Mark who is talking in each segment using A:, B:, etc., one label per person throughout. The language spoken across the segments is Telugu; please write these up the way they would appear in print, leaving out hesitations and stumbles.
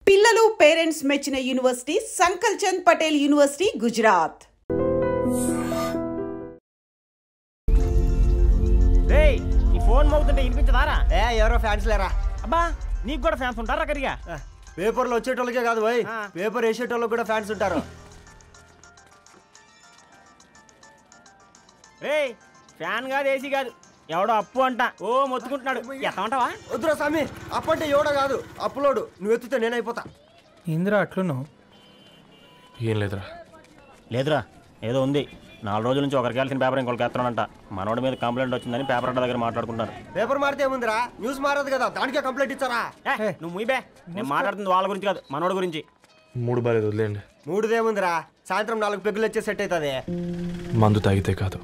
A: పిల్లలు పేరెంట్స్ మెచ్చిన యూనివర్సిటీ సంకల్ చంద్ పటేల్ యూనివర్సిటీ గుజరాత్.
B: రేయ్ ఈ ఫోన్ మౌతుంటే వినిపించదారా?
C: ఎవరో ఫ్యాన్స్ లేరా?
B: అబ్బా నీకు కూడా ఫ్యాన్స్ ఉంటారా కరిగా?
C: పేపర్లో వచ్చేటోళ్ళకే కాదు పోయి, పేపర్ వేసేటోళ్ళకి కూడా ఫ్యాన్స్ ఉంటారు.
B: రేయ్ ఫ్యాన్ కాదు ఏసీ కాదు, ఎవడో అప్పు అంట ఓ మొత్తుకుంటున్నాడు. ఎత్తమంటావా?
C: వద్దురా స్వామి, అప్పు అంటే ఎవడో కాదు అప్పులోడు. నువ్వు ఎత్తుతే నేనైపోతా.
D: ఇందిరా అట్లున్నావు?
E: ఏం లేదురా.
B: లేదురా ఏదో ఉంది. 4 రోజుల నుంచి ఒకరికి వెళ్ళిన పేపర్ ఇంకొకరికి ఎత్తనంట. మనోడి మీద కంప్లైంట్ వచ్చిందని పేపర్ అడ్డ దగ్గర మాట్లాడుకుంటారు.
C: పేపర్ మారితే ఏముందిరా, న్యూస్ మారదు కదా, దానికే కంప్లైంట్ ఇచ్చారా?
B: నువ్వు ముయ్యబే, నేను మాట్లాడుతుంది వాళ్ళ గురించి కాదు మనోడి గురించి.
E: మూడు బాలేదు, వదిలేండి.
C: మూడుదేముందిరా, సాయంత్రం 4 పెగ్గులు వచ్చే సెట్ అవుతుంది.
E: మందు తాగితే కాదు,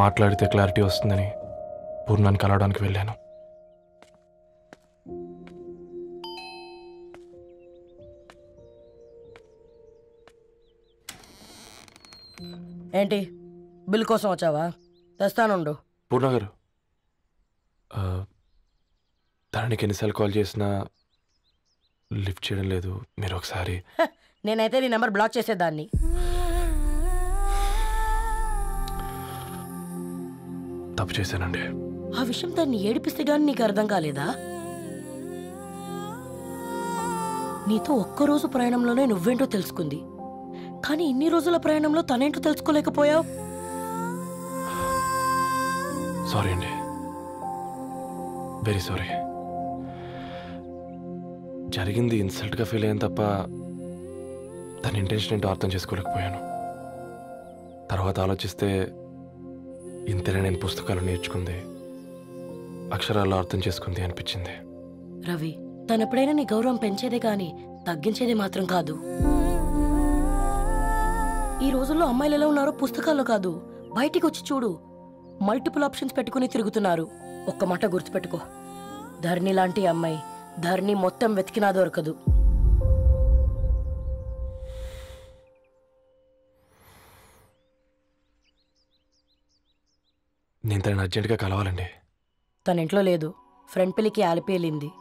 E: మాట్లాడితే క్లారిటీ వస్తుందని పూర్ణాన్ని కలవడానికి వెళ్ళాను.
F: ఏంటి బిల్ కోసం వచ్చావా? తెస్తానుండు.
E: పూర్ణ గారు, తనకి ఎన్నిసార్లు కాల్ చేసినా లిఫ్ట్ చేయడం లేదు. మీరు ఒకసారి.
F: నేనైతే నీ నెంబర్ బ్లాక్ చేసేదాన్ని.
E: తప్పు చేశానండి.
F: ఆ విషయం తన్ని ఏడిపిస్తే గానీ నీకు అర్థం కాలేదా? నీతో ఒక్కరోజు ప్రయాణంలోనే నువ్వేంటో తెలుసుకుంది, కానీ ఇన్ని రోజుల ప్రయాణంలో తనేంటో తెలుసుకోలేకపోయావు.
E: సారీ అండి, వెరీ సారీ. జరిగింది ఇన్సల్ట్గా ఫీల్ అయ్యాను తప్ప తన ఇంటెన్షన్ ఏంటో అర్థం చేసుకోలేకపోయాను. తర్వాత ఆలోచిస్తే ఇంతనే నేను పుస్తకాలు నేర్చుకుంది, అక్షరాల్లో అర్థం చేసుకుంది అనిపించింది.
F: రవి, తనెప్పుడైనా నీ గౌరవం పెంచేదే గాని తగ్గించేదే మాత్రం కాదు. ఈ రోజుల్లో అమ్మాయిలు ఎలా ఉన్నారో పుస్తకాల్లో కాదు, బయటికి వచ్చి చూడు. మల్టిపుల్ ఆప్షన్స్ పెట్టుకుని తిరుగుతున్నారు. ఒక్క మాట గుర్తుపెట్టుకో, ధరణి లాంటి అమ్మాయి ధరణి మొత్తం వెతికినా దొరకదు.
E: నేను తనని అర్జెంటుగా కలవాలండి.
F: తన ఇంట్లో లేదు, ఫ్రెండ్ పెళ్లికి ఆలిపి వెళ్ళింది.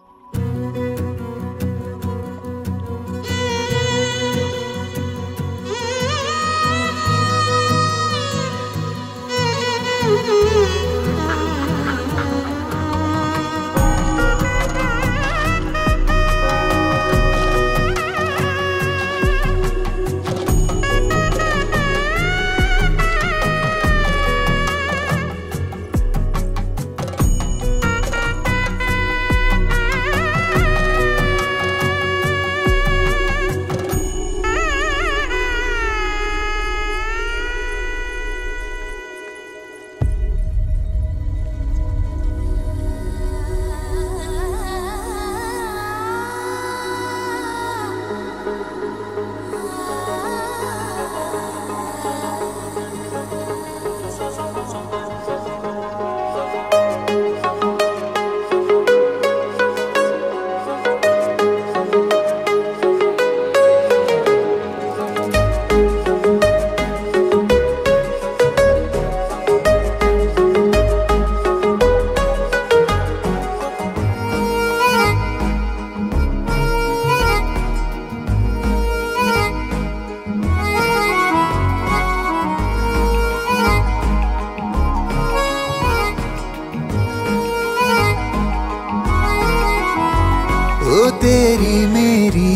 G: तेरी मेरी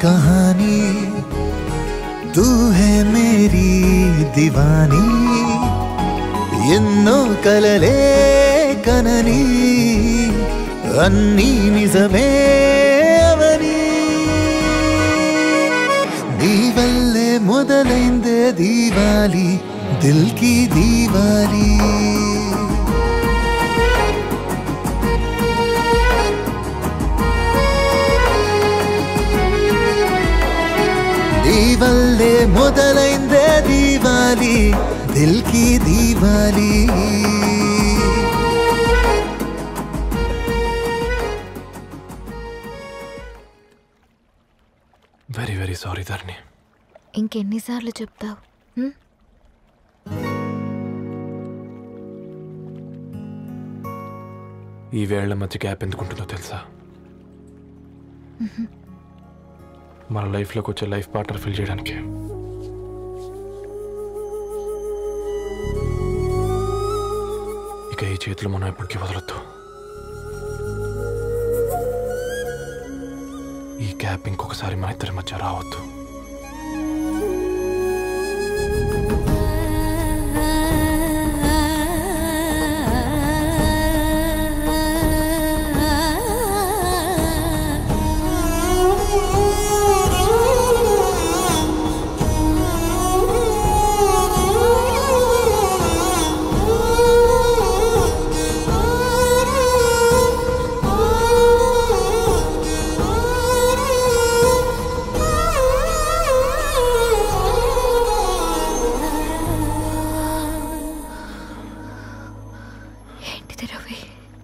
G: कहानी, तू है मेरी दीवानी, ఎన్నో కలలే కనని అన్నీ నిజమే అవని, నీ వల్లే మొదలైందే దీవాలి, దిల్ కి దీవాలి. నీ వల్లే మొదలైందే దీవాలి, దిల్ కి దీవాలి.
E: వెరీ వెరీ సారీ ధరణి.
H: ఇంకెన్నిసార్లు చెప్తావు?
E: ఈ వేళ్ల మధ్య గ్యాప్ ఎందుకుంటుందో తెలుసా? మన లైఫ్లోకి వచ్చే లైఫ్ పార్ట్నర్ ఫిల్ చేయడానికి. ఇక ఈ చేతులు మనం ఎప్పటికీ వదలొద్దు. ఈ గ్యాప్ ఇంకొకసారి మన ఇద్దరి మధ్య రావద్దు.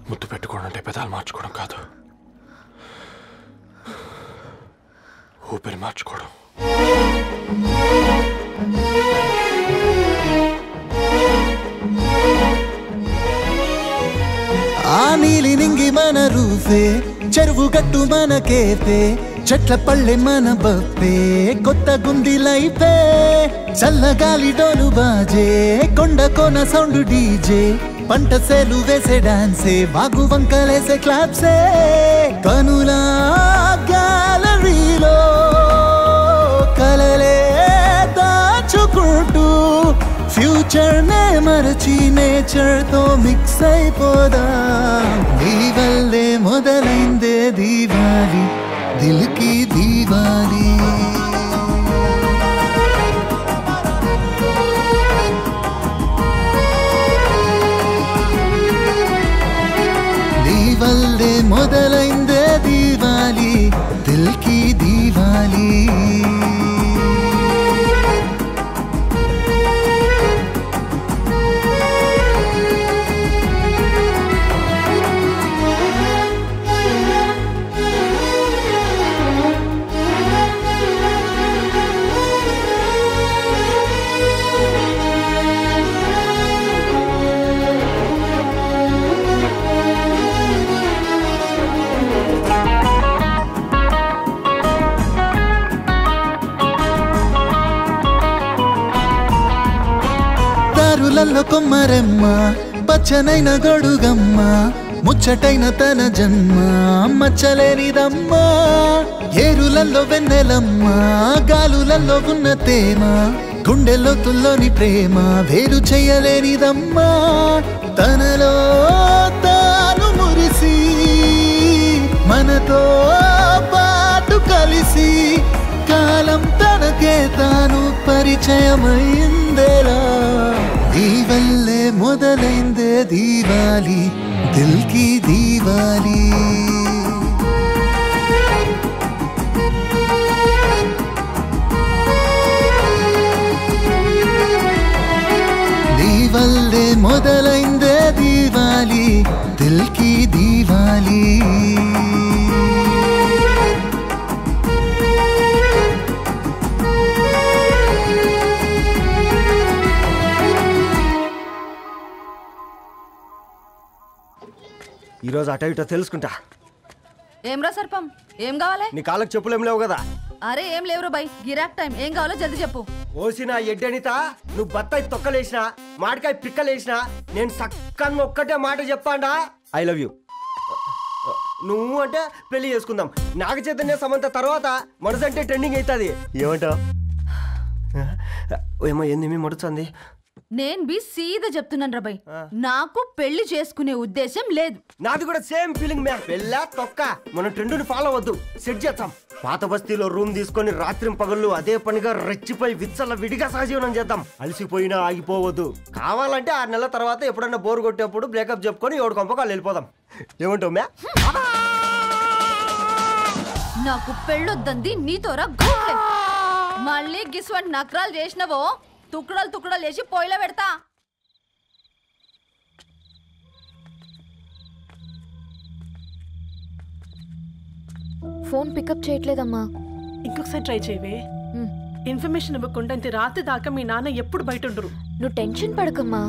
E: ముద్దు పెట్టుకోవడం అంటే పెదాలు మార్చుకోవడం కాదు, ఊపిరి మార్చుకోవడం.
G: ఆ నీలి నింగి మన రూఫే, చెరువు గట్టు మన కేఫే, చెట్ల పళ్ళె మన బఫే, కొత్త గుంది లైఫే, చల్లగాలి డోలు బాజే, కొండ కోన సౌండ్ డీజే, పంట సేలు వేసే డాన్సే, వాగు వంకలేసే క్లాప్సే, కనులా గ్యాలరీలో కలలే దాచుకుంటూ ఫ్యూచర్ నే మరచి నేచర్ తో మిక్స్ అయిపోదా. నీ వల్లే మొదలైందే దీవాలి, దిల్కి దీవాలి. నీ వల్లే మొదలైందే దీవాలి, దిల్కి దీవాలి. దారులలో కొమ్మరెమ్మ, పచ్చనైన గొడుగమ్మ, ముచ్చటైన తన జన్మ మచ్చలేనిదమ్మ. ఏరులలో వెన్నెలమ్మ, గాలులలో ఉన్న తేమ, గుండెల్లో తుల్లోని ప్రేమ వేరు చెయ్యలేనిదమ్మ. తనలో తాను మురిసి మనతో పాటు కలిసి కాలం తనకే తాను పరిచయమైందేలా. నీ వల్లే మొదలైందే దీవాలి, దిల్కి దీవాలి. నీ వల్లే మొదలైందే దీవాలి, దిల్కి దీవాలి.
C: ఈరోజు అటో ఇటో తెలుసుకుంటా.
D: ఏమ్రా సర్పం, ఏం కావాలి?
C: నీ కాళ్ళకి చెప్పులు ఏం లేవు కదా?
D: అరే ఏం లేవురా బై, గిరాక్ టైం. ఏం కావాలో జల్దీ చెప్పు.
C: ఓసిన ఎడ్డనిత, నువ్వు బత్తాయి తొక్కలేసినా, మాడికాయ పిక్కలేసినా, నేను సక్కన్న ఒక్కటే మాట చెప్పాడా, ఐ లవ్ యూ. నువ్వు అంటే పెళ్లి చేసుకుందాం. నాగ చైతన్య సమంత తర్వాత మనసంటే ట్రెండింగ్ అవుతుంది. ఏమంటావు? ఏమో ఏంది మడుతుంది?
D: నేను బి సీదా చెప్తున్నాను రాబాయ్, నాకు పెళ్లి చేసుకునే ఉద్దేశం లేదు.
C: నాది కూడా సేమ్ ఫీలింగ్ మ్యామ్. పెళ్ళా తొక్క, మనం ట్రెండ్ని ఫాలో అవద్దు, సెట్ చేద్దాం. పాత బస్తీలో రూమ్ తీసుకొని రాత్రి పగళ్ళు అదే పనిగా రెచ్చిపోయి విచ్చల విడిగా సహజీవనం చేద్దాం. అలసిపోయినా ఆగిపోవద్దు. కావాలంటే 6 నెలల తర్వాత ఎప్పుడన్నా బోర్ కొట్టేప్పుడు బ్రేకప్ చెప్పుకొని ఎవడు కొంపకాలు వెళ్ళిపోదాం. ఏమంటావు మ్యా?
D: నాకు పెళ్ళొద్దంది నీతోరా గూట్లే. మళ్ళీ గిస్వంటి నక్రాలు చేసినవో తుక్కడలు తుక్కడలు వేసి పొయ్యిలో పెడతా.
H: ఫోన్ పికప్ చేయట్లేదమ్మా.
I: ఇంకొకసారి ట్రై చేయవే. ఇన్ఫర్మేషన్ ఇవ్వకుండా ఇంత రాత్రి దాకా మీ నాన్న ఎప్పుడు బయట ఉండరు.
H: నువ్వు టెన్షన్ పడకమ్మా.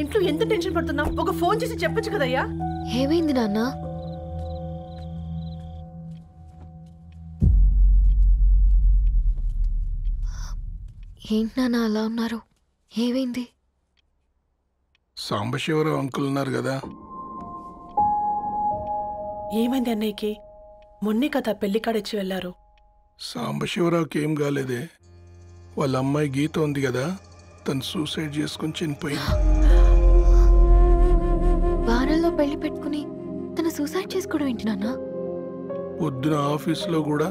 I: ఇంట్లో ఇంట్లో ఎంత టెన్షన్ పడుతున్నావు? ఒక ఫోన్ చేసి చెప్పొచ్చు కదయ్యా.
H: ఏమైంది నాన్న? ఏంటి నాన్న అలా ఉన్నారు? ఏమైంది?
J: సాంబశివరావు అంకుల్ ఉన్నారు కదా,
I: ఏమైంది అన్నయ్యకి? మొన్నే కదా పెళ్లి కాడొచ్చి వెళ్ళారు.
J: సాంబశివరావుకి ఏం కాలేదే. వాళ్ళ అమ్మాయి గీత ఉంది కదా, తను సూసైడ్ చేసుకుని చనిపోయింది.
H: వారాల్లో పెళ్లి పెట్టుకుని తను సూసైడ్ చేసుకోవడం ఏంటి నాన్న?
J: పొద్దున ఆఫీస్లో కూడా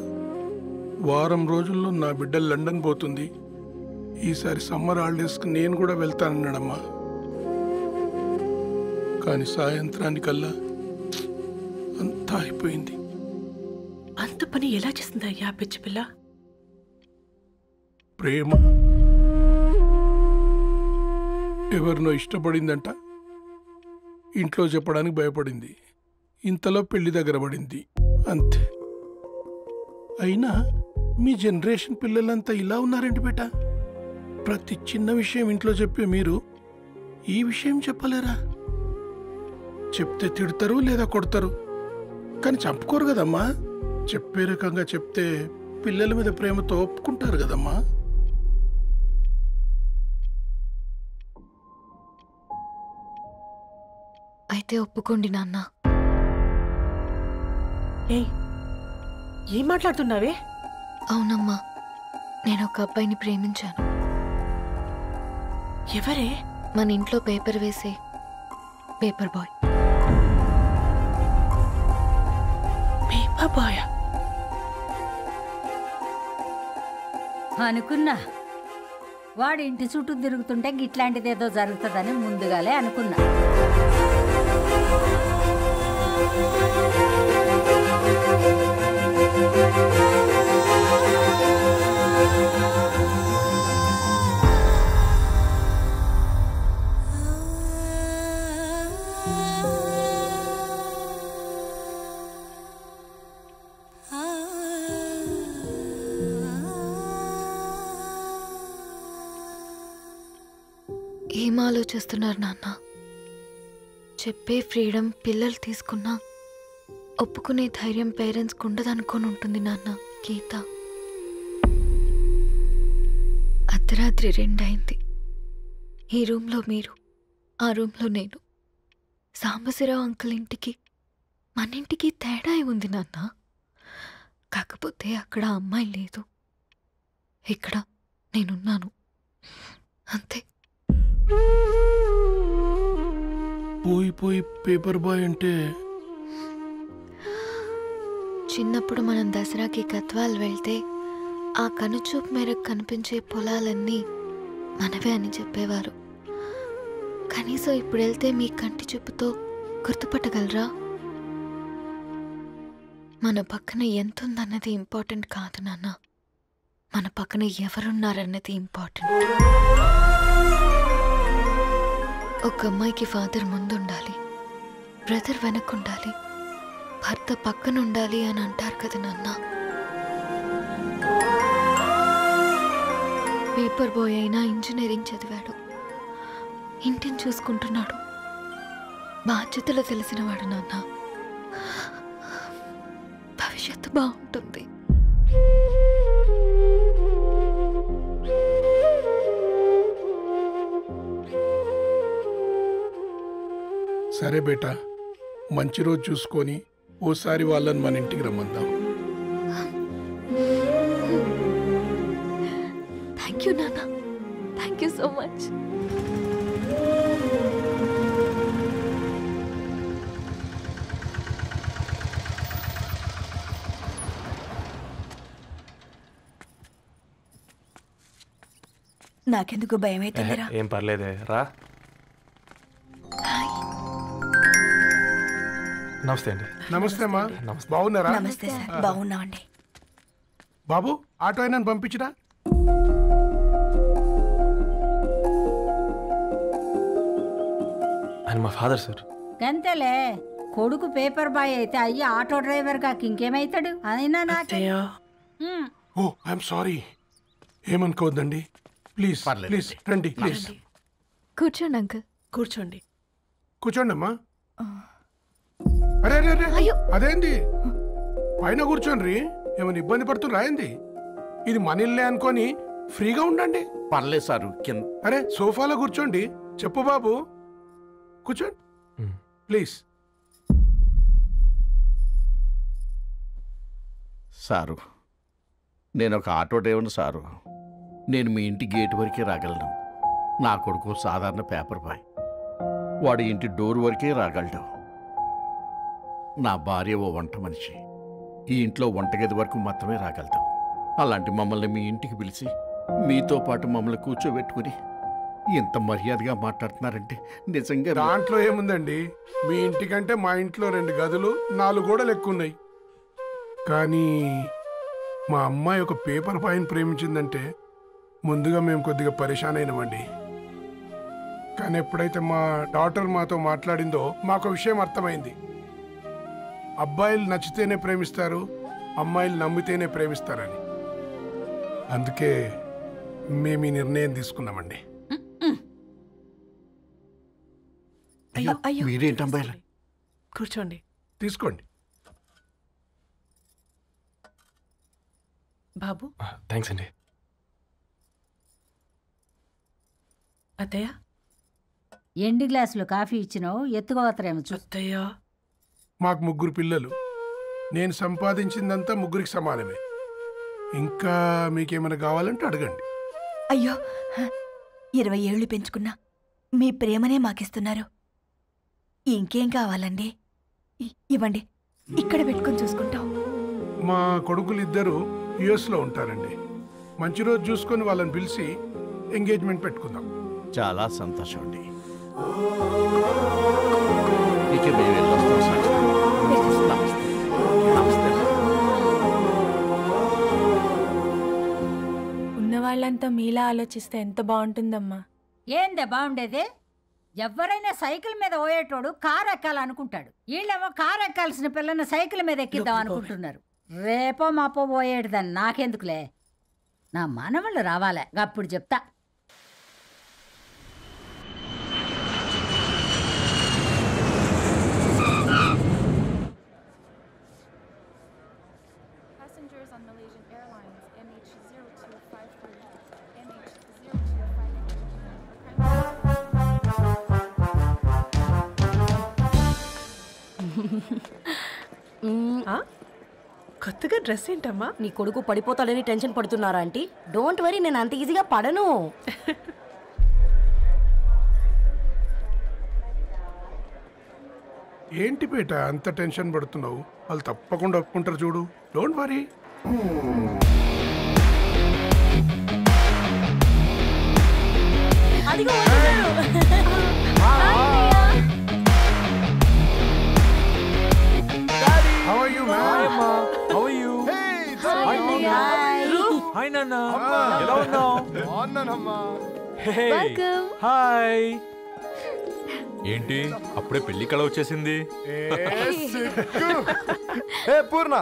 J: వారం రోజుల్లో నా బిడ్డ లండన్ పోతుంది, ఈసారి సమ్మర్ హాలిడేస్కి నేను కూడా వెళ్తానన్నాడమ్మా. కానీ సాయంత్రానికల్లా అంతా అయిపోయింది.
I: అంత పని ఎలా చేసింది అయ్యా పిచ్చి పిల్ల?
J: ప్రేమ ఎవరినో ఇష్టపడిందంట, ఇంట్లో చెప్పడానికి భయపడింది. ఇంతలో పెళ్లి దగ్గర పడింది, అంతే. అయినా మీ జనరేషన్ పిల్లలంతా ఇలా ఉన్నారండి బేట. ప్రతి చిన్న విషయం ఇంట్లో చెప్పే మీరు ఈ విషయం చెప్పలేరా? చెప్తే తిడతారు లేదా కొడతారు, కానీ చంపుకోరు కదమ్మా. చెప్పే రకంగా చెప్తే పిల్లల మీద ప్రేమతో ఒప్పుకుంటారు కదమ్మా.
H: అయితే ఒప్పుకోండి నాన్న.
I: ఏం మాట్లాడుతున్నావే?
H: అవునమ్మా, నేను ఒక అబ్బాయిని ప్రేమించాను.
I: ఎవరే?
H: మన ఇంట్లో పేపర్ వేసే పేపర్ బాయ్.
I: పేపర్ బాయ్
K: అనుకున్నా. వాడి ఇంటి చుట్టూ తిరుగుతుంటే గిట్లాంటిదేదో జరుగుతుందని ముందుగాలే అనుకున్నా.
H: ఏం ఆలోచిస్తున్నారు నాన్న? చెప్పే ఫ్రీడమ్ పిల్లలు తీసుకున్నా ఒప్పుకునే ధైర్యం పేరెంట్స్కి ఉండదనుకొని ఉంటుంది నాన్న. గీత అర్ధరాత్రి 2 అయింది. ఈ రూమ్లో మీరు, ఆ రూమ్లో నేను. సాంబశివరావు అంకుల్ ఇంటికి మన ఇంటికి తేడా ఉంది నాన్న. కాకపోతే అక్కడ అమ్మాయి లేదు, ఇక్కడ నేనున్నాను, అంతే.
J: పోయి పోయి పేపర్ బాయ్ అంటే
H: చిన్నప్పుడు మనం దసరాకి గద్వాల్ వెళ్తే ఆ కనుచూపు మేరకు కనిపించే పొలాలన్నీ మనవే అని చెప్పేవారు. కనీసం ఇప్పుడు వెళ్తే మీ కంటి చూపుతో గుర్తుపట్టగలరా? మన పక్కన ఎంత ఉందన్నది ఇంపార్టెంట్ కాదు నాన్న, మన పక్కన ఎవరున్నారన్నది ఇంపార్టెంట్. ఒక అమ్మాయికి ఫాదర్ ముందుండాలి, బ్రదర్ వెనక్కుండాలి, భర్త పక్కన ఉండాలి అని అంటారు కదా నాన్న. పేపర్ బాయ్ అయినా ఇంజనీరింగ్ చదివాడు, ఇంటిని చూసుకుంటున్నాడు, బాధ్యతలు తెలిసినవాడు నాన్న. భవిష్యత్తు బాగుంటుంది.
J: సరే బేటా, మంచి రోజు చూసుకొని ఓసారి వాళ్ళని మన ఇంటికి రమ్మందాం.
H: థ్యాంక్ యూ నాన్న, థ్యాంక్ యూ సో మచ్.
L: నాకెందుకు భయం అవుతుందిరా?
E: ఏం పర్లేదే, రా. నమస్తే అండి.
J: నమస్తే అమ్మా, బాగున్నారా?
L: నమస్తే సార్, బాగున్నామండి.
J: బాబు, ఆటో అయినా పంపించరా?
E: ఆయన మా ఫాదర్ సార్.
K: గంతేలే, కొడుకు పేపర్ బాయ్ అయితే అయ్యి ఆటో డ్రైవర్ కాక ఇంకేమైతాడు? అయినా నాకు
J: ఓ ఐఎమ్ సారీ, ఏమనుకోవద్దండి. ప్లీజ్ ప్లీజ్ రండి, ప్లీజ్
H: కూర్చోండి అంకుల్.
I: కూర్చోండి.
J: కూర్చోండి అమ్మా. అరే అరే అరే అదేంది పైన కూర్చోండి. ఏమైనా ఇబ్బంది పడుతున్నా ఏంది? ఇది మన ఇల్లే అనుకొని ఫ్రీగా ఉండండి.
M: పర్లేదు సారు.
J: అరే సోఫాలో కూర్చోండి. చెప్పు బాబు, కూర్చోండి ప్లీజ్.
M: సారు, నేను ఒక ఆటో డ్రైవర్ని సారు. నేను మీ ఇంటి గేట్ వరకే రాగలను. నా కొడుకు సాధారణ పేపర్ బాయ్. వాడి ఇంటి డోర్ వరకే రాగలడు. నా భార్య ఓ వంట మనిషి. ఈ ఇంట్లో వంటగది వరకు మాత్రమే రాగలదు. అలాంటి మమ్మల్ని మీ ఇంటికి పిలిచి మీతో పాటు మమ్మల్ని కూర్చోబెట్టుకుని ఎంత మర్యాదగా మాట్లాడుతున్నారంటే నిజంగా.
J: దాంట్లో ఏముందండి, మీ ఇంటికంటే మా ఇంట్లో 2 గదులు 4 గోడలు ఎక్కువ ఉన్నాయి. కానీ మా అమ్మాయి ఒక పేపర్ బాయ్ని ప్రేమించిందంటే ముందుగా మేము కొద్దిగా పరేషాన్ అయినామండి. కానీ ఎప్పుడైతే మా డాటర్ మాతో మాట్లాడిందో మాకు విషయం అర్థమైంది. అబ్బాయిలు నచ్చితేనే ప్రేమిస్తారు, అమ్మాయిలు నమ్మితేనే ప్రేమిస్తారని. అందుకే మేము ఈ నిర్ణయం తీసుకున్నామండి.
M: మీరేంటి అమ్మాయిలు?
I: కూర్చోండి.
J: తీసుకోండి
I: బాబు.
E: థ్యాంక్స్ అండి.
I: అత్తయ్య,
K: ఎండి గ్లాసులో కాఫీ ఇచ్చినావు, ఎత్తుకోవతరేమో
I: చూస్తయ్యా.
J: మాకు 3 పిల్లలు. నేను సంపాదించిందంతా 3కి సమానమే. ఇంకా మీకేమైనా కావాలంటే అడగండి.
L: అయ్యో 20 ఏళ్ళు పెంచుకున్నా మీ ప్రేమనే మాకిస్తున్నారు. ఇంకేం కావాలండి? ఇవ్వండి, ఇక్కడ పెట్టుకొని చూసుకుంటాం.
J: మా కొడుకులు 2 యుఎస్లో ఉంటారండి. మంచి రోజు చూసుకొని వాళ్ళని పిలిచి ఎంగేజ్మెంట్ పెట్టుకుందాం.
M: చాలా సంతోషం అండి. ఇక మేము వెళ్ళొస్తాం సార్.
N: ఉన్న వాళ్ళంతా మీలా ఆలోచిస్తే ఎంత బాగుంటుందమ్మా.
K: ఏందే బాగుండేది? ఎవరైనా సైకిల్ మీద పోయేటోడు కారు ఎక్కాలనుకుంటాడు. వీళ్ళేమో కారు ఎక్కాల్సిన పిల్లని సైకిల్ మీద ఎక్కిద్దాం అనుకుంటున్నారు. రేపో మాపో పోయేటిదని నాకెందుకులే, నా మనవాళ్ళు రావాలే, అప్పుడు చెప్తా.
I: కొత్తగా డ్రెస్ ఏంటమ్మా?
F: నీ కొడుకు పడిపోతాడని టెన్షన్ పడుతున్నారా ఆంటీ? డోంట్ వరీ, నేను అంత ఈజీగా పడను.
J: ఏంటి పేట అంత టెన్షన్ పడుతున్నావు? వాళ్ళు తప్పకుండా ఒప్పుకుంటారు చూడు. Don't worry.
F: అదిగో
J: How are you, man?
O: Hi, Ma. How are you?
L: Hey,
O: Hi,
L: Hi.
O: Hi, Nana. ఎలా ఉన్నావు?
L: బాగున్నానమ్మా.
O: Hey.
L: Welcome.
O: Hi. ఏంటి అప్పుడే పెళ్లి కళ వచ్చేసింది?
P: ఏ పూర్ణ,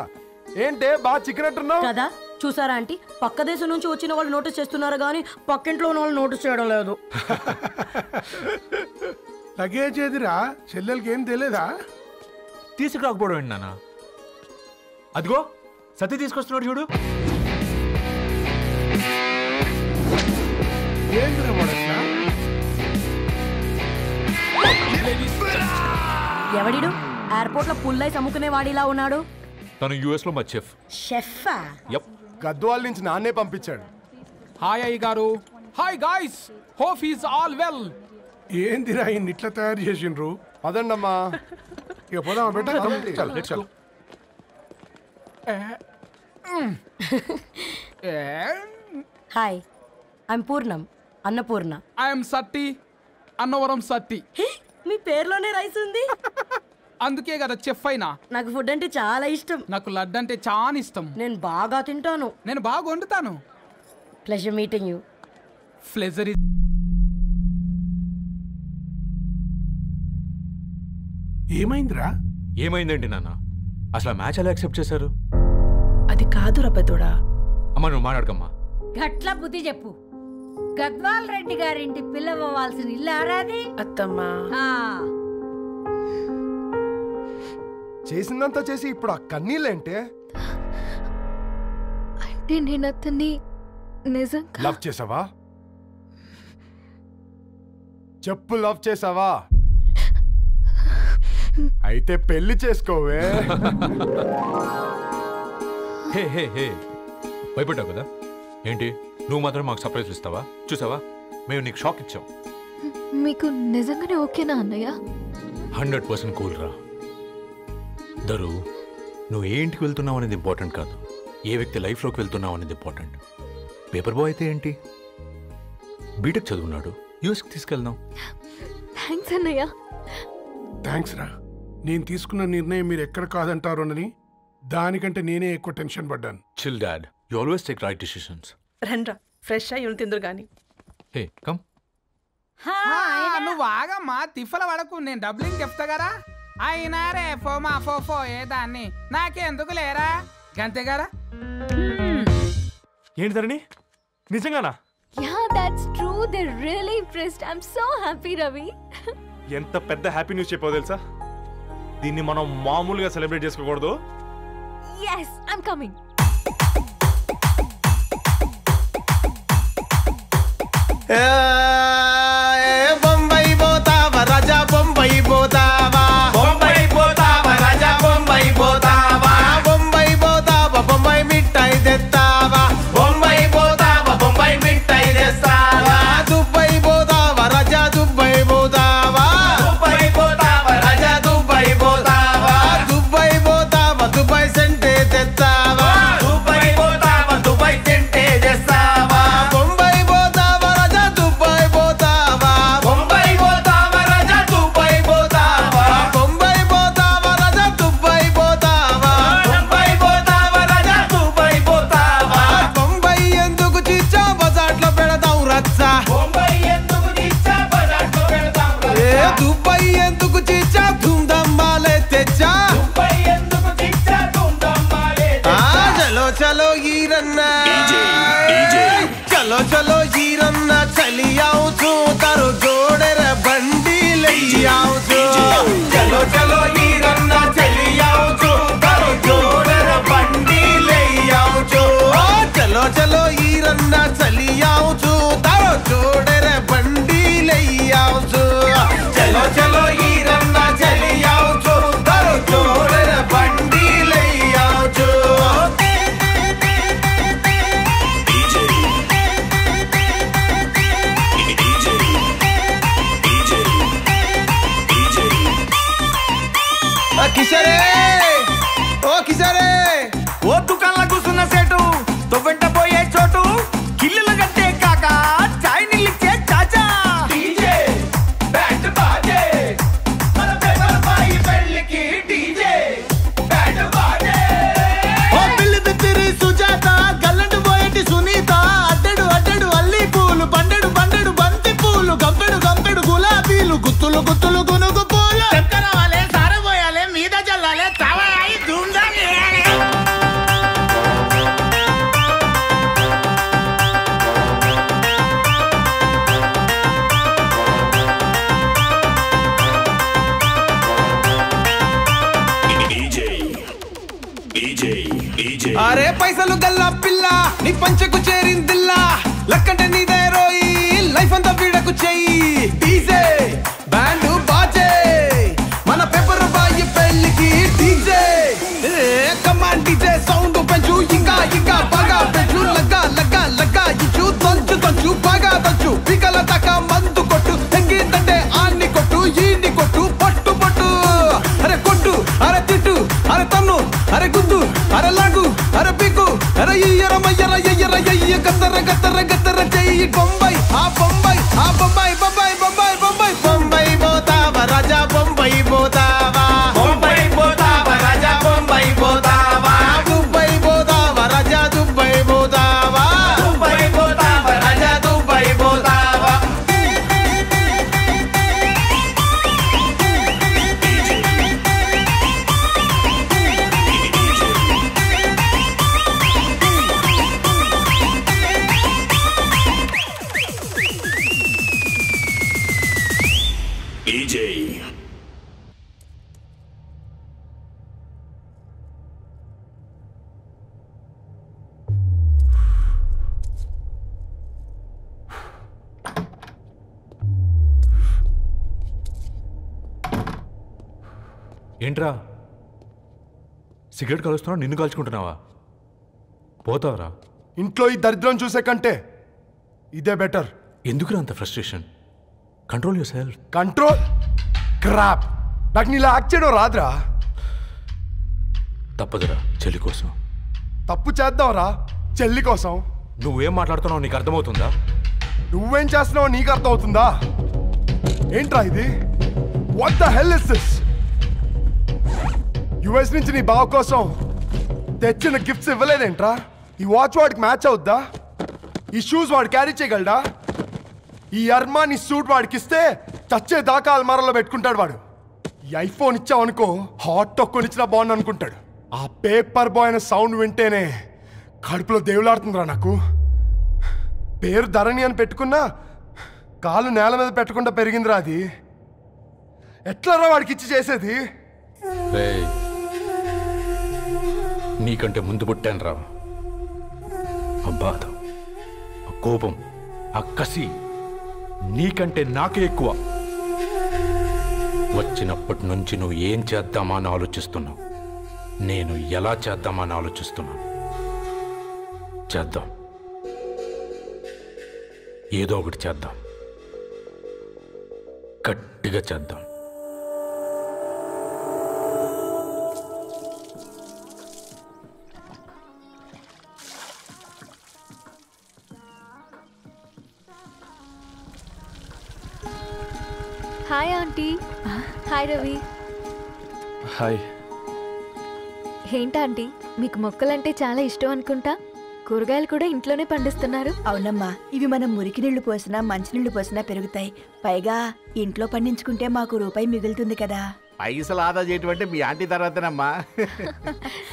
P: ఏంటే బాగా చిక్కినట్టున్నావు
F: కదా? చూసారా ఆంటీ, పక్క దేశం నుంచి వచ్చిన వాళ్ళు నోటీస్ చేస్తున్నారు కానీ పక్కింట్లో ఉన్న వాళ్ళు నోటీస్ చేయడం లేదు.
J: లగేజ్ ఏదిరా? చెల్లెలకి ఏం తెలియదా?
O: తీసుకురాకపోవడం ఏంటి నాన్న? అదిగో సతీ తీసుకొస్తున్నాడు చూడు.
J: ఏందిరా వాడట్లా?
F: ఎవడిడు ఎయిర్పోర్ట్ లో పుల్లై సముకునే వాడిలా ఉన్నాడు?
O: తను యుఎస్ లో మా చెఫ్.
F: షెఫా?
O: యప్.
P: గద్వాల నుంచి నాన్నే పంపించాడు.
Q: హాయ్ అయ్య గారు. Hi guys, hope is all well.
J: ఏందిరా ఇన్ని ఇట్లా తయారు చేసిండ్రు?
P: అదండమ్మా.
J: ఇక పోదామా బెట్ట? చల్ చల్.
F: హాయ్, ఐఎమ్ పూర్ణం, అన్నపూర్ణ.
Q: ఐఎమ్ సత్తి, అన్నవరం సత్తి.
F: మీ పేరులోనే రైస్ ఉంది.
Q: అందుకే కదా చెఫ్ అయినా.
F: నాకు ఫుడ్ అంటే చాలా ఇష్టం.
Q: నాకు లడ్డు అంటే చాలా ఇష్టం.
F: నేను బాగా తింటాను.
Q: నేను బాగా వండుతాను.
F: Pleasure meeting you.
Q: ప్లెజర్.
J: ఏమైందిరా?
O: ఏమైందండి నాన్న? అసలు మ్యాచ్ ఎలా యాక్సెప్ట్ చేశారు?
I: అది కాదు రబ్బతోడా.
O: అమ్మ నువ్వు మాట్లాడకమ్మా.
K: గట్ల బుద్ధి చెప్పు. గద్వాల్ రెడ్డి గారింటి పిల్లవ్వాల్సిన ఇల్లు ఆరాది.
I: అత్తమ్మా
P: చేసిందంతా చేసి ఇప్పుడు ఆ కన్నీళ్ళేంటే?
H: అంటే నేను అతన్ని నిజంగా
P: లవ్ చేసావా? చెప్పు, లవ్ చేసావా? అయితే పెళ్లి చేసుకోవే.
O: హే హే హే భయపడ్డావు కదా ఏంటి? నువ్వు మాత్రం మాకు సర్ప్రైజ్ ఇస్తావా? చూసావా, మేము నీకు షాక్ ఇచ్చాం.
H: మీకు నిజంగానే ఓకేనా అన్నయ్య?
O: 100% కూల్ రా దరు. నువ్వు ఏ ఇంటికి వెళ్తున్నావు అనేది ఇంపార్టెంట్ కాదు, ఏ వ్యక్తి లైఫ్లోకి వెళ్తున్నావు అనేది ఇంపార్టెంట్. పేపర్ బాయ్ అయితే ఏంటి, బీటెక్ చదువున్నాడు, యూఎస్కి తీసుకెళ్దాం.
H: థ్యాంక్స్ అన్నయ్య.
J: థ్యాంక్స్ రా. నేను తీసుకున్న నిర్ణయం మీరు ఎక్కడ కాదంటారోనని దానికంటే నేనే ఎక్కువ టెన్షన్ పడ్డాను.
O: Chill dad, you always take right decisions.
I: రండ్రా, ఫ్రెష్ అయ్యి తిందురు గాని.
O: Hey come.
Q: నువ్వు ఆగమ్మా, తిఫల పడకు, నేను డబ్లింగ్ చెప్తా కదా. అయినా రే ఫో మా ఫో ఏ దాన్ని నాకెందుకు లేరా గంతే కదా.
O: ఏంటి ధరణి, నిజంగానా?
H: Yeah, that's true. They're really impressed. I'm so happy, Ravi.
O: ఎంత పెద్ద హ్యాపీ న్యూస్ చెప్పావు తెలుసా? దీన్ని మనం మామూలుగా సెలబ్రేట్ చేసుకోకూడదు.
H: Yes, I'm coming.
C: బొంబాయి పోతావా రాజా, బొంబాయి పోతావా, బొంబాయి పోతావా రాజా, బొంబాయి పోతావా, బొంబాయి పోతావా, బొంబాయి మిఠాయి తెస్తావా, బొంబాయి పోతావా, బొంబాయి మిఠాయి తెస్తావా, దుబాయ్ పోతావా రాజా, దుబాయ్ పోతావా, దుబాయ్ పోతావా రాజా, దుబాయ్ పోతావా, దుబాయ్ పోతావా, దుబాయ్ సెంటే తెస్తావా, దుబాయ్ పోతావా, దుబాయ్ సెంటే తెస్తావా, బొంబాయి పోతావా రాజా, దుబాయ్ పోతావా, బొంబాయి పోతావా రాజా, దుబాయ్ పోతావా, బొంబాయి పోతావా రాజా, దుబాయ్ పోతావా, బొంబాయి పోతావా రాజా, దుబాయ్ పోతావా, బొంబాయి ఎందుకు చిచ్చా బజార్లో పెడతావు రచ్చా, బొంబాయి ఎందుకు చిచ్చా బజార్లో పెడతావు ఏ దుబాయ్ ఎందుకు చిచ్చా ధూమ్ధామాలే తెచ్చా, దుబాయ్ ఎందుకు చిచ్చా ధూమ్ధామాలే తెచ్చా, చలో చలో ఈరన్నా చలో చలో ఈరన్నా చలి आओ छू तारो जोड़े रे बंडी ले आओ छू, चलो चलो हीरन्ना चली आओ छू तारो जोड़े रे बंडी ले आओ छू, चलो चलो हीरन्ना चली आओ छू तारो जोड़े रे बंडी ले आओ छू, चलो चलो हीरन्ना चली आओ छू तारो जोड़े रे बंडी ले आओ छू. కిషరే ఓ కిషరే, ఓ దుకాణంలో కూర్చున్న సేటు తో వెంట పోయే చోటు, కిల్లులు కట్టే కాక చాయ్ నిలిచే చాచా, డీజే బ్యాండ్ బాజే మన పేపర్ బాయ్ పెళ్ళికి డీజే బ్యాండ్ బాజే, ఓ పిల్లి బిత్తిరి సుజాత గల్లంటు పోయేటి సునీత, అడ్డడు అడ్డడు అల్లి పూలు, బండెడు బండెడు బంతి పూలు, గంపెడు గంపెడు గులాబీలు, గుత్తులు గుత్తులు గునుగు పూలు, చక్కర వాలే సార పోయాలే మీద చల్లాలే తావాయి ధూమ్ధాం చేయాలి. అరే పైసలు గల్లా పిల్ల నీ పంచకు చేరిందిల్లా, లక్కంటే నీదే రోయి లైఫ్ అంతా వీడకు చెయ్యి, డీజే బ్యాండ్ బాజే మన పేపర్ బాయ్ పెళ్ళికి డీజే, కమాండ్ డీజే సౌండ్ పెంచు ఇంకా ఇంకా బాగా పెంచు, లగ్గా లగ్గా లగ్గా ఇచ్చు తంచు తంచు బాగా తంచు, పికల దాకా మందు కొట్టు, తెంగిందంటే ఆన్ని కొట్టు ఈన్ని కొట్టు పట్టు పట్టు, అరే కొట్టు అరే తిట్టు అరే తన్ను అరే గుద్దు అరే లాగు అరే పీకు అరే ఇయ్యర మయ్యర ఎయ్యర ఎయ్య గద్దర గద్దర గద్దర చెయ్యి, బొంబాయి ఆ బొంబాయి ఆ బొంబాయి బొంబాయి బొంబాయి బొంబాయి, బొంబాయి పోతావా రాజా, బొంబాయి పోతావా, బొంబాయి పోతావా రాజా, బొంబాయి పోతావా, దుబాయ్ పోతావా రాజా, దుబాయ్ పోతావా, దుబాయ్ పోతావా రాజా, దుబాయ్ పోతావా.
O: ఏంట్రా సిగరెట్ కాలుస్తున్నావు, నిన్ను కాల్చుకుంటున్నావా? పోతావరా?
P: ఇంట్లో ఈ దరిద్రం చూసే కంటే ఇదే బెటర్.
O: ఎందుకురా అంత frustration? Control your self.
P: Control crap. నాకు నీలా యాక్ట్ చేయడం రాదురా.
O: తప్పదురా చెల్లి కోసం.
P: తప్పు చేద్దాంరా చెల్లి కోసం.
O: నువ్వేం మాట్లాడుతున్నావు నీకు అర్థమవుతుందా?
P: నువ్వేం చేస్తున్నావో నీకు అర్థమవుతుందా? ఏంట్రా ఇది? What the hell is this? US నుంచి నీ బావ కోసం తెచ్చిన గిఫ్ట్స్ ఇవ్వలేదేంట్రా? ఈ వాచ్ వాడికి మ్యాచ్ అవుద్దా? ఈ షూస్ వాడు క్యారీ చేయగలడా? ఈ అర్మానీ సూట్ వాడికి ఇస్తే చచ్చే దాకా అల్మారాలో పెట్టుకుంటాడు వాడు. ఈ ఐఫోన్ ఇచ్చావనుకో హాట్ టొక్కని ఇచ్చినా బాగుంది అనుకుంటాడు. ఆ పేపర్ బాయ్ అనే సౌండ్ వింటేనే కడుపులో దేవులాడుతుందిరా నాకు. పేరు ధరణి అని పెట్టుకున్నా కాలు నేల మీద పెట్టకుండా పెరిగిందిరా అది. ఎట్లారా వాడికి ఇచ్చి చేసేది?
O: నీకంటే ముందు పుట్టాను రా. ఆ బాధ, ఆ కోపం, ఆ కసి నీకంటే నాకే ఎక్కువ. వచ్చినప్పటి నుంచి నువ్వు ఏం చేద్దామా అని ఆలోచిస్తున్నావు, నేను ఎలా చేద్దామా అని ఆలోచిస్తున్నాను. చేద్దాం, ఏదో ఒకటి చేద్దాం, గట్టిగా చేద్దాం.
H: Hi aunty. Hi Ravi.
E: Hi.
H: ఏంటా ఆంటీ, మీకు మొక్కలంటే చాలా ఇష్టం అనుకుంటా. కూరగాయలు కూడా ఇంట్లోనే పండిస్తున్నారు.
L: అవునమ్మా, ఇవి మనం మురికి నీళ్లు పోసినా మంచినీళ్లు పోసినా పెరుగుతాయి. పైగా ఇంట్లో పండించుకుంటే మాకు రూపాయి మిగులుతుంది కదా.
M: పైసలు ఆదా చేయటం అంటే మీ ఆంటీ తర్వాతనమ్మా.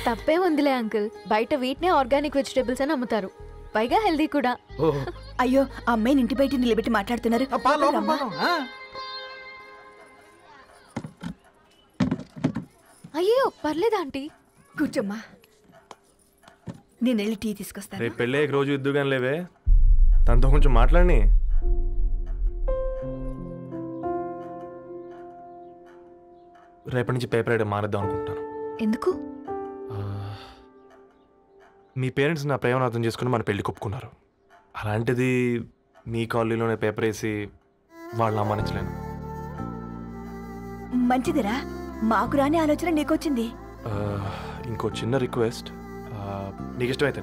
H: తప్పే ఉందిలే అంకుల్, బయట వీటినే ఆర్గానిక్ వెజిటేబుల్స్ అని అమ్ముతారు, పైగా హెల్దీ కూడా.
L: అయ్యో, అమ్మాయిని ఇంటి బయట నిలబెట్టి మాట్లాడుతున్నారు.
H: అయ్యో పర్లేదు ఆంటీ,
L: కూర్చోమ్మా. నేను వెళ్ళి టీ తీసుకొస్తాను.
E: రేపు పెళ్ళి రోజు ఇద్దుగాని లేవే, తనతో కొంచెం మాట్లాడి. రేపటి నుంచి పేపర్ రైడ్ మారేద్దాం అనుకుంటాను.
H: ఎందుకు?
E: మీ పేరెంట్స్ నా ప్రేమను అర్థం చేసుకుని మన పెళ్లి ఒప్పుకున్నారు. అలాంటిది మీ కాలనీలోనే పేపర్ వేసి వాళ్ళని అమ్మానించలేను.
L: మంచిదిరా, మాకు రాని ఆలోచన నీకొచ్చింది.
E: ఇంకో చిన్న రిక్వెస్ట్, నీకు ఇష్టమైతే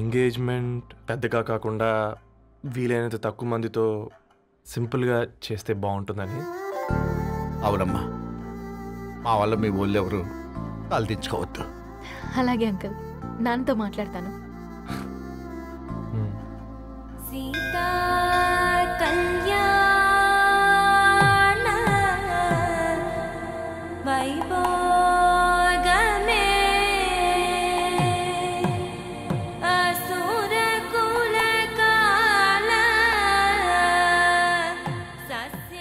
E: ఎంగేజ్మెంట్ పెద్దగా కాకుండా వీలైనంత తక్కువ మందితో సింపుల్గా చేస్తే బాగుంటుందని.
M: అవునమ్మా, మా వల్ల మీ ఊళ్ళో ఎవరు తలదించుకోవద్దు.
H: అలాగే అంకుల్, నాన్నతో మాట్లాడతాను.
R: సీతా కళ్యాణ వైభోగమే అసుర కుల కాల.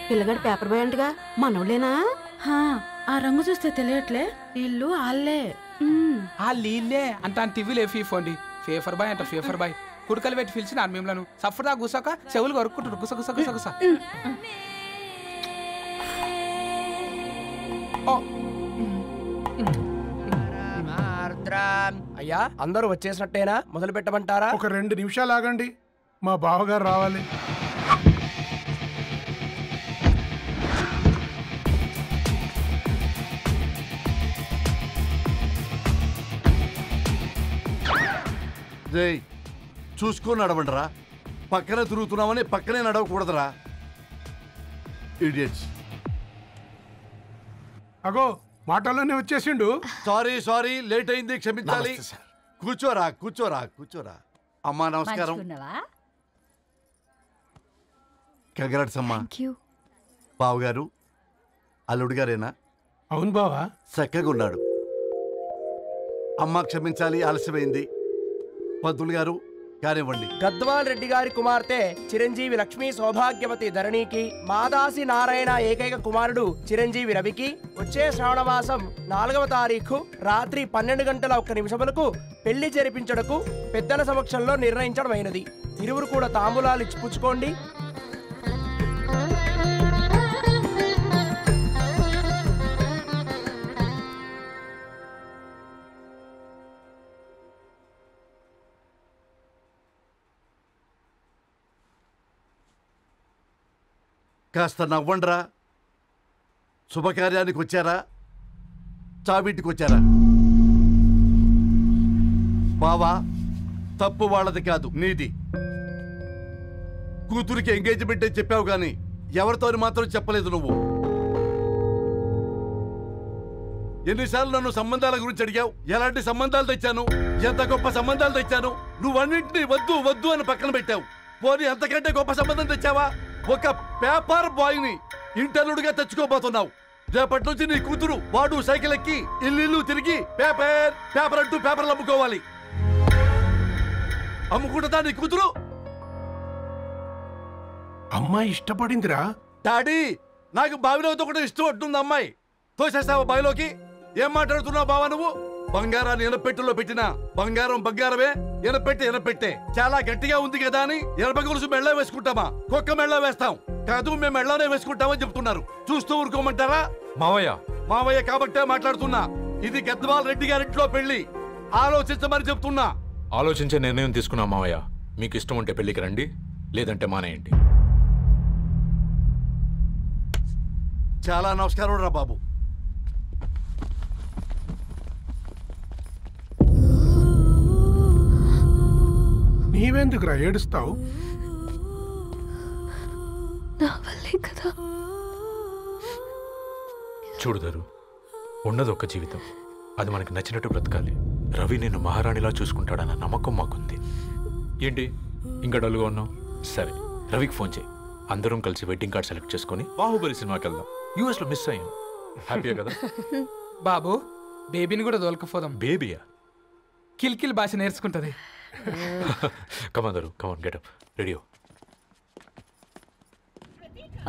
S: పిల్లగాడు పేపర్ బాయ్ అంటగా, మనోళ్ళేనా?
I: ఆ రంగు చూస్తే తెలియట్లే, ఇల్లు ఆళ్ళే.
Q: ఆ లీల్లే అంత టీవీలో ఫీఫోండి. ఫేఫర్ బాయ్ అంట, ఫేఫర్ బాయ్. కుడుకలు పెట్టి పిలిచిన మిమ్మల్ని సఫర్దా గుసక చెవులు కొరుక్కుంటారు. గుస గుస గుస గుస.
T: అయ్యా, అందరూ వచ్చేసినట్టేనా? మొదలు పెట్టమంటారా?
J: ఒక 2 నిమిషాలు ఆగండి, మా బావగారు రావాలి.
U: చూసుకొని నడవండిరా. పక్కనే తిరుగుతున్నామని పక్కనే నడవకూడదురా. ఇడియట్స్.
J: అగో మాటల్లోనే వచ్చేసిండు.
U: సారీ సారీ, లేట్ అయింది, క్షమించాలి. కూర్చోరా కూర్చోరా కూర్చోరా. అమ్మా నమస్కారం. కంగ్రాట్స్ అమ్మా. బావగారు అల్లుడు గారేనా?
J: అవును బావా.
U: చక్కగా ఉన్నాడు. అమ్మ క్షమించాలి, ఆలస్యమైంది. పంతులు గారు కానివ్వండి.
T: గద్వాల్ రెడ్డి గారి కుమార్తె చిరంజీవి లక్ష్మీ సౌభాగ్యవతి ధరణికి, మాదాసి నారాయణ ఏకైక కుమారుడు చిరంజీవి రవికి వచ్చే శ్రావణమాసం 4వ తారీఖు రాత్రి 12:01 పెళ్లి జరిపించడకు పెద్దల సమక్షంలో నిర్ణయించడమైనది. ఇరువురు కూడా తాంబూలాలు ఇచ్చి పుచ్చుకోండి.
U: కాస్త నవ్వండ్రా. శుభకార్యానికి వచ్చారా, చావింటికి వచ్చారా? బావా, తప్పు వాళ్ళది కాదు, నీది. కూతురికి ఎంగేజ్మెంట్ అని చెప్పావు కానీ ఎవరితో మాత్రం చెప్పలేదు నువ్వు. ఎన్నిసార్లు నన్ను సంబంధాల గురించి అడిగావు? ఎలాంటి సంబంధాలు తెచ్చాను, ఎంత గొప్ప సంబంధాలు తెచ్చాను. నువ్వన్నింటినీ వద్దు వద్దు అని పక్కన పెట్టావు. పోనీ అంతకంటే గొప్ప సంబంధం తెచ్చావా? ఒక పేపర్ బాయ్ ని ఇంటర్లుడిగా తెచ్చుకోబోతున్నావు. రేపటి నుంచి నీ కూతురు వాడు సైకిల్ ఎక్కి ఇల్లు తిరిగి పేపర్ పేపర్ అంటూ పేపర్లు అమ్ముకోవాలి. అమ్ముకుంటుందా నీ కూతురు?
J: అమ్మాయి ఇష్టపడిందిరా.
U: డాడీ, నాకు బావిలోతో కూడా ఇష్టం అంటుంది అమ్మాయి. తోసేస్తావా బావిలోకి? ఏం మాట్లాడుతున్నావు బావా నువ్వు? బంగారాన్ని ఎనపెట్టులో పెట్టినా బంగారం బంగారమే, ఎనపెట్టే చాలా గట్టిగా ఉంది కదా అని ఎనప గొలుసు మెళ్ళ వేసుకుంటామా? కుక్క మెళ్ళ వేస్తాం కాదు, మేము మెళ్ళనే వేసుకుంటామని చెప్తున్నారు. చూస్తూ ఊరుకోమంటారా? మావయ్య కాబట్టే మాట్లాడుతున్నా. ఇది గద్వాల్ రెడ్డి గారింట్లో పెళ్లి. ఆలోచించమని చెప్తున్నా.
O: ఆలోచించే నిర్ణయం తీసుకున్నా మావయ్య. మీకు ఇష్టం ఉంటే పెళ్లికి రండి, లేదంటే మానేయండి.
U: చాలా నమస్కారం రా బాబు.
J: నీవెందుకురా ఏడుస్తావు?
H: నా వల్లే కదా.
O: చూడుదరు, ఉన్నది ఒక్క జీవితం, అది మనకి నచ్చినట్టు బ్రతకాలి. రవి నేను మహారాణిలా చూసుకుంటాడన్న నమ్మకం మాకుంది. ఏంటి ఇంకా డల్గా ఉన్నావు? సరే, రవికి ఫోన్ చేయి. అందరం కలిసి వెడ్డింగ్ కార్డ్ సెలెక్ట్ చేసుకుని బాహుబలి సినిమాకి వెళ్దాం. యూఎస్లో మిస్ అయ్యాం. హ్యాపీయా కదా?
Q: బాబు, బేబీని కూడా దోలకపోదాం.
O: బేబీయా?
Q: కిల్కిల్ భాష నేర్చుకుంటది.
O: కమాందరు, కమాన్, గెటప్, రెడీ.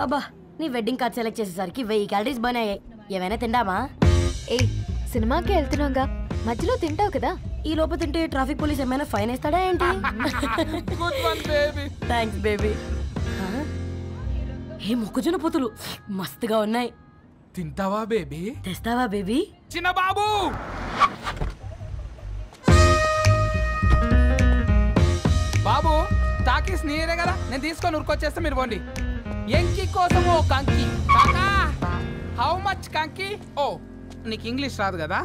F: అబ్బా, నీ వెడ్డింగ్ కార్డ్ సెలెక్ట్ చేసేసరికి 1000 క్యాలరీస్ బర్న్ అయ్యాయి. ఏమైనా తిండామా?
H: ఏ, సినిమాకి వెళ్తున్నాగా, మధ్యలో తింటావు కదా.
F: ఈ లోపు తింటే ట్రాఫిక్ పోలీస్ ఏమైనా ఫైన్ వేస్తాడా ఏంటి? Thanks baby. ఏ మొక్కజొన్న పొతులు మస్తుగా ఉన్నాయి.
Q: తింటావా బేబీ?
F: తెస్తావా బేబీ?
Q: చిన్న బాబు, బాబు టాకీస్ నీరే కదా, నేను తీసుకొని ఉరుకొచ్చేస్తే మీరు పోండి. ఎంకి కోసం ఓ కంకి. కాకా, హౌ మచ్ కంకి? ఓ, నీకు ఇంగ్లీష్ రాదు కదా?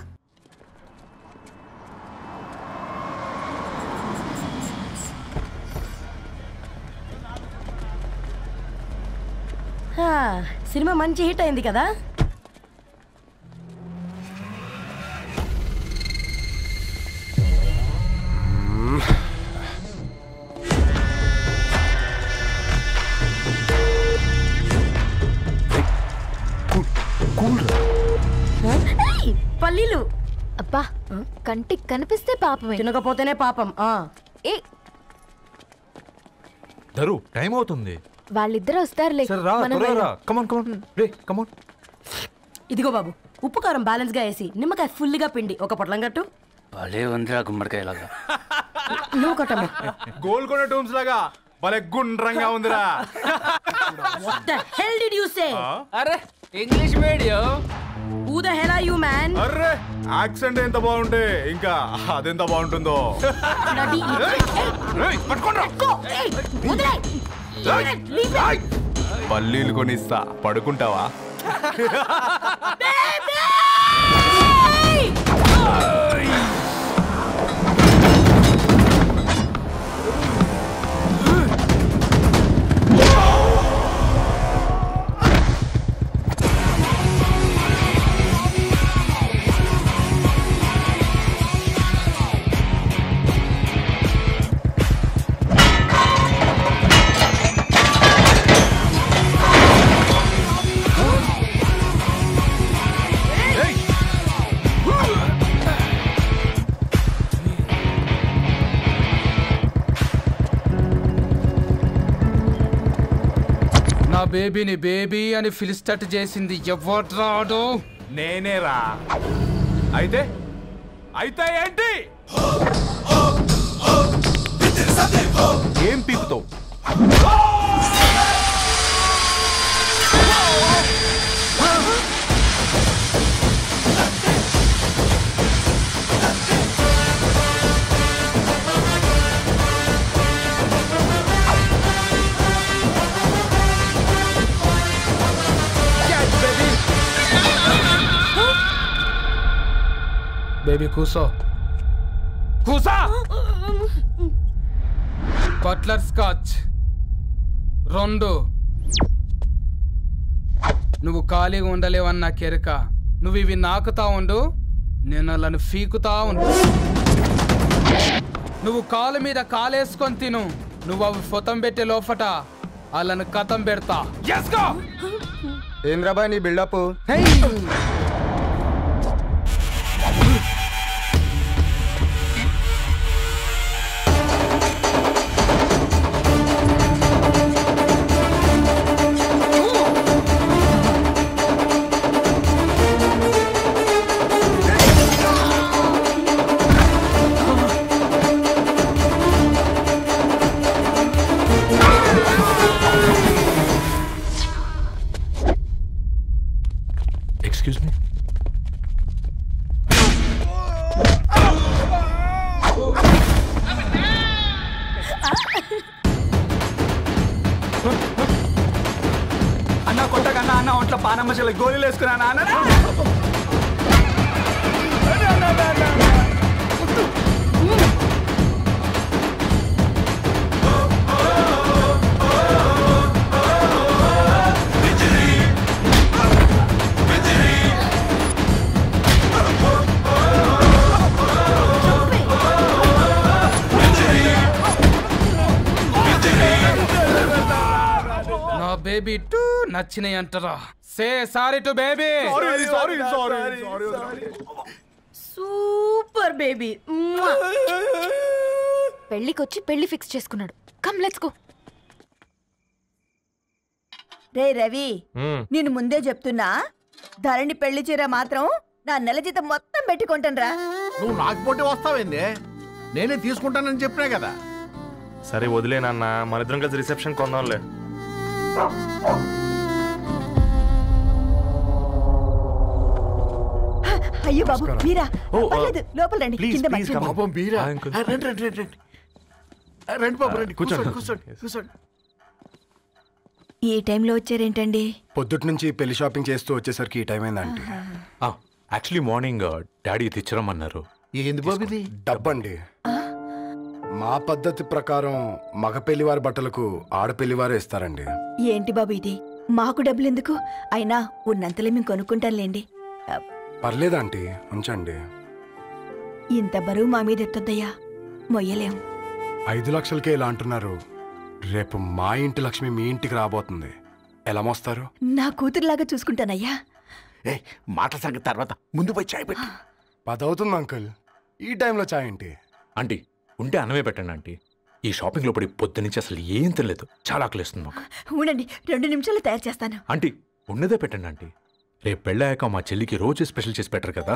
F: సినిమా మంచి హిట్ అయింది కదా? పల్లీలు.
H: అబ్బా, కంటికి కనిపిస్తే పాపమే,
F: తినకపోతేనే పాపం.
H: ఏ
O: దరు, టైం అవుతుంది.
H: వాళ్ళిద్దరు వస్తారులే.
F: ఇదిగో బాబు, ఉప్పు కారం బ్యాలెన్స్ గా వేసి నిమ్మకాయ ఫుల్ గా పిండి ఒక పొట్లం కట్టు.
A: భలే ఉందిరా గుమ్మడికాయలాగా.
F: నువ్వు కట్టమ్మా.
V: గోల్కొండ టూమ్స్ లాగా భలే గుండ్రంగా ఉందిరా.
F: What the hell did you say?
Q: అరే English medium.
F: Who the hell are you man?
V: అరే యాక్సెంట్ ఎంత బాగుంటే ఇంకా అదెంత బాగుంటుందో. పల్లీలు కొనిస్తా, పడుకుంటావా?
Q: నా బేబీని బేబీ అని ఫిలిస్టట్ చేసింది ఎవడ్రాడు?
V: నేనేరా. అయితే అయితే ఏంటి? ఏం పీకుతావు?
Q: బేబీ కూసో కూసా. Buttler scotch 2. నువ్వు ఖాళీగా ఉండలేవన్న కెరక. నువ్వు ఇవి నాకుతా ఉండు, నేను అలాను ఫీకుతా ఉండు. నువ్వు కాలు మీద కాలేసుకొని తిను. నువ్వు అవి ఫొతం పెట్టే లోపట వాళ్ళను కథం పెడతా.
B: ఏం రాబాయ్ నీ బిల్డప్?
O: Excuse me.
B: అన్న కొట్టకన్నా అన్న ఒంట్లో పానమ్మశల గోళీలు వేసుకున్నా అన్న.
Q: నా బేబీ టూ నచ్చినాయి అంటారా? Say sorry to baby.
L: Super baby.
H: పెళ్ళికొచ్చి పెళ్లి ఫిక్స్ చేసుకున్నాడు. Come let's go.
L: రే రవి, నేను ముందే చెప్తున్నా, ధరణి పెళ్లి చీర మాత్రం నా నెల జీతం మొత్తం పెట్టుకుంటాను.
M: నువ్వు నాకు పోటీ వస్తావేంది? నేనే తీసుకుంటానని చెప్పినా కదా.
E: సరే వదిలేనన్న, మన ఇద్దరం కలిసి రిసెప్షన్ కొందాంలే.
L: అయ్యో బాబు మీరా? పర్లేదు, లోపల రండి. కింద మర్చిపోయాను.
M: పాపం బీరా. రండి రండి రండి రండి రండి బాబు రండి. కూర్చోండి కూర్చోండి కూర్చోండి.
L: ఈ టైంలో వచ్చారేంటండి?
P: పొద్దుటి నుంచి పెళ్లి షాపింగ్ చేస్తూ వచ్చేసరికి ఈ టైం అయిందండి.
O: యాక్చువల్లీ మార్నింగ్ డాడీ తెచ్చరమన్నారు.
M: ఏంది బాబు ఇది?
P: డబ్బండి. మా పద్ధతి ప్రకారం మగ పెళ్లివారి బట్టలకు ఆడపెళ్లివారే ఇస్తారండి.
L: ఏంటి బాబు ఇది? మాకు డబ్బులు ఎందుకు? అయినా ఉన్నంతలే మేము కొనుక్కుంటాంలేండి.
P: పర్లేదంటీ, ఉంచండి.
L: ఇంత బరువు మా మీద ఎత్తొద్దయ్యా, మొయ్యలేం.
P: 5 లక్షలకే ఇలా అంటున్నారు. రేపు మా ఇంటి లక్ష్మి మీ ఇంటికి రాబోతుంది. ఎలా మోస్తారు?
L: నా కూతురులాగా చూసుకుంటానయ్యా.
M: మాట సంగతి తర్వాత, ముందు పోయి చాయ్ పెట్టి.
P: 10 అవుతుంది అంకుల్, ఈ టైంలో చాయ్ ఏంటి?
O: ఆంటీ ఉంటే అన్నమే పెట్టండి ఆంటీ. ఈ షాపింగ్లో పడి పొద్దు నుంచి అసలు ఏం తినలేదు. చాలా ఆకలిస్తుంది మాకు.
L: ఉండండి, 2 నిమిషాలు తయారు చేస్తాను.
O: ఆంటీ ఉన్నదే పెట్టండి ఆంటీ. రేపు పెళ్ళాక మా చెల్లికి రోజు స్పెషల్ చేసి పెట్టరు కదా.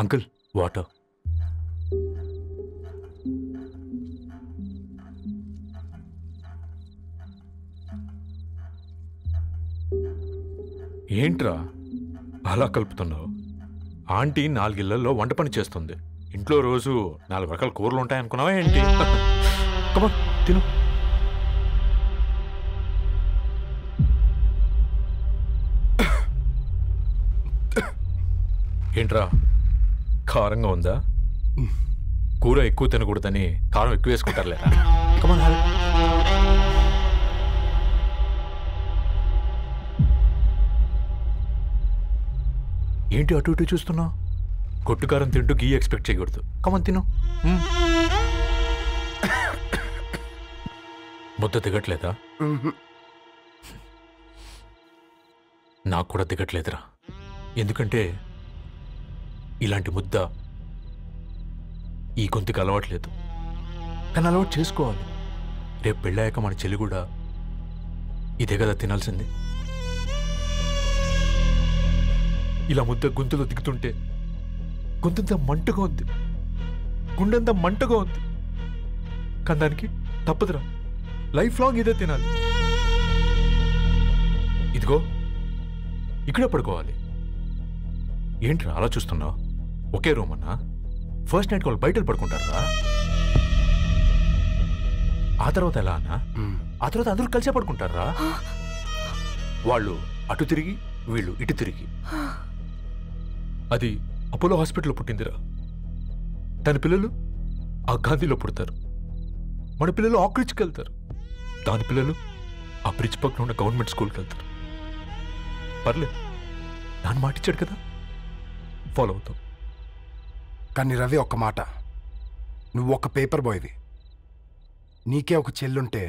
O: Uncle water. ఏంట్రా అలా కలుపుతున్నావు? ఆంటీ 4 ఇళ్లలో వంట పని చేస్తుంది. ఇంట్లో రోజు 4 రకాల కూరలు ఉంటాయనుకున్నావా ఏంటి? కమా తిను. ఏంట్రా కారంగా ఉందా? కూర ఎక్కువ తినకూడదని కారం ఎక్కువ వేసుకుంటారులేరా. కమా ఏంటి అటు ఇటు చూస్తున్నావు? కొట్టుకారం తింటూ గీ ఎక్స్పెక్ట్ చేయకూడదు. కమన్ తిను. ముద్ద దిగట్లేదా? నాకు కూడా దిగట్లేదురా. ఎందుకంటే ఇలాంటి ముద్ద ఈ గొంతుకి అలవాట్లేదు. కానీ అలవాటు చేసుకోవాలి. రేపు పెళ్ళాక మన చెల్లి కూడా ఇదే కదా తినాల్సింది. ఇలా ముద్ద గొంతులో దిగుతుంటే గొంతంతా మంటగా ఉంది, గుండెంతా మంటగా ఉంది. కానీ దానికి తప్పదురా, లైఫ్ లాంగ్ ఇదే తినాలి. ఇదిగో ఇక్కడే పడుకోవాలి. ఏంట్రా అలా చూస్తున్నావు? ఒకే రూమ్ అన్నా? ఫస్ట్ నైట్ వాళ్ళు బయట పడుకుంటారా? ఆ తర్వాత ఎలా అన్నా? ఆ తర్వాత అందరూ కలిసే పడుకుంటారా? వాళ్ళు అటు తిరిగి వీళ్ళు ఇటు తిరిగి. అది అపోలో హాస్పిటల్లో పుట్టిందిరా. దాని పిల్లలు ఆ గాంధీలో పుడతారు. మన పిల్లలు ఆక్రిడ్జ్కి వెళ్తారు. దాని పిల్లలు ఆ బ్రిడ్జ్ పక్కన ఉన్న గవర్నమెంట్ స్కూల్కి వెళ్తారు. పర్లేదు, నాన్న మాట ఇచ్చాడు కదా, ఫాలో అవుతాం.
P: కానీ రవి, ఒక్క మాట, నువ్వు ఒక పేపర్ బాయ్వి. నీకే ఒక చెల్లుంటే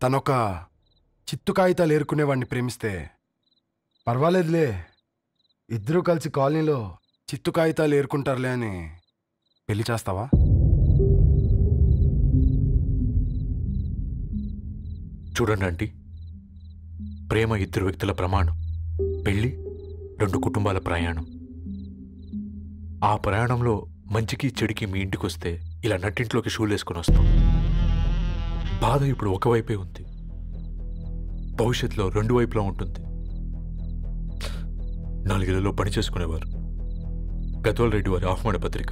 P: తనొక చిత్తు కాగితాలు ఏరుకునేవాడిని ప్రేమిస్తే పర్వాలేదులే, ఇద్దరూ కలిసి కాలనీలో చిత్తు కాగితాలు ఏరుకుంటారులే అని పెళ్లి చేస్తావా?
O: చూడండి ఆంటీ, ప్రేమ ఇద్దరు వ్యక్తుల ప్రమాణం, పెళ్లి రెండు కుటుంబాల ప్రయాణం. ఆ ప్రయాణంలో మంచికి చెడుకి మీ ఇంటికి వస్తే ఇలా నట్టింట్లోకి షూలు వేసుకొని వస్తాం. బాధ ఇప్పుడు ఒకవైపే ఉంది, భవిష్యత్తులో రెండు వైపులా ఉంటుంది. 4 ఏళ్లలో పని చేసుకునేవారు గద్వాల్ రెడ్డి వారి ఆహ్వాన పత్రిక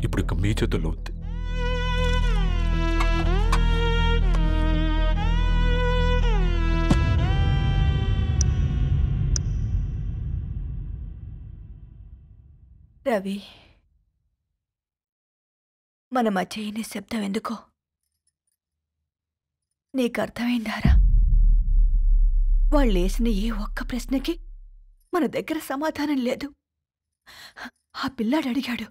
O: ఇప్పుడు ఇక మీ చేతుల్లో ఉంది.
L: రవి, మన మధ్య ఈ నిశ్శబ్దం ఎందుకో నీకు అర్థమైందారా? వాళ్ళు వేసిన ఏ ఒక్క ప్రశ్నకి మన దగ్గర సమాధానం లేదు. ఆ పిల్లాడు అడిగాడు,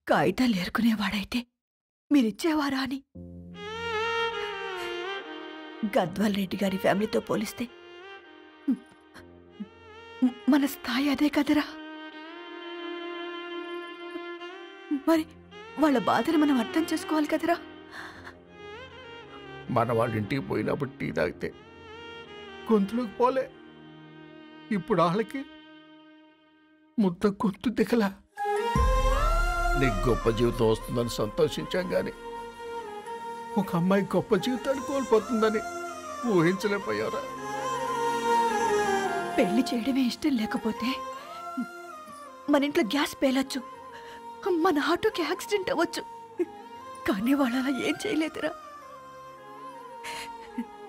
L: కాగితాలు ఏరుకునేవాడైతే మీరిచ్చేవారా అని. గద్వాల్ రెడ్డి గారి ఫ్యామిలీతో పోలిస్తే మన స్థాయి అదే కదరా. మరి వాళ్ళ బాధను మనం అర్థం చేసుకోవాలి కదరా.
M: మన వాళ్ళ ఇంటికి పోయినప్పుడు టీ తాగితే గొంతులోకి పోలే, ఇప్పుడు వాళ్ళకి ముద్ద గొంతు దిగలా. నీకు గొప్ప జీవితం వస్తుందని సంతోషించాం కానీ ఒక అమ్మాయి గొప్ప జీవితాన్ని కోల్పోతుందని ఊహించలేకపోయారా?
L: పెళ్లి చేయడమే ఇష్టం లేకపోతే మన ఇంట్లో గ్యాస్ పేలొచ్చు, మన ఆటోకి యాక్సిడెంట్ అవ్వచ్చు, కానీ వాళ్ళు అలా ఏం చేయలేదురా.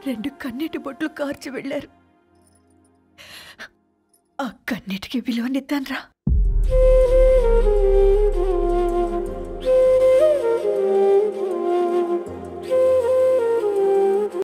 L: 2 కన్నీటి బొట్లు కార్చి వెళ్ళారు. ఆ కన్నీటికి విలువనిద్దాన్రా.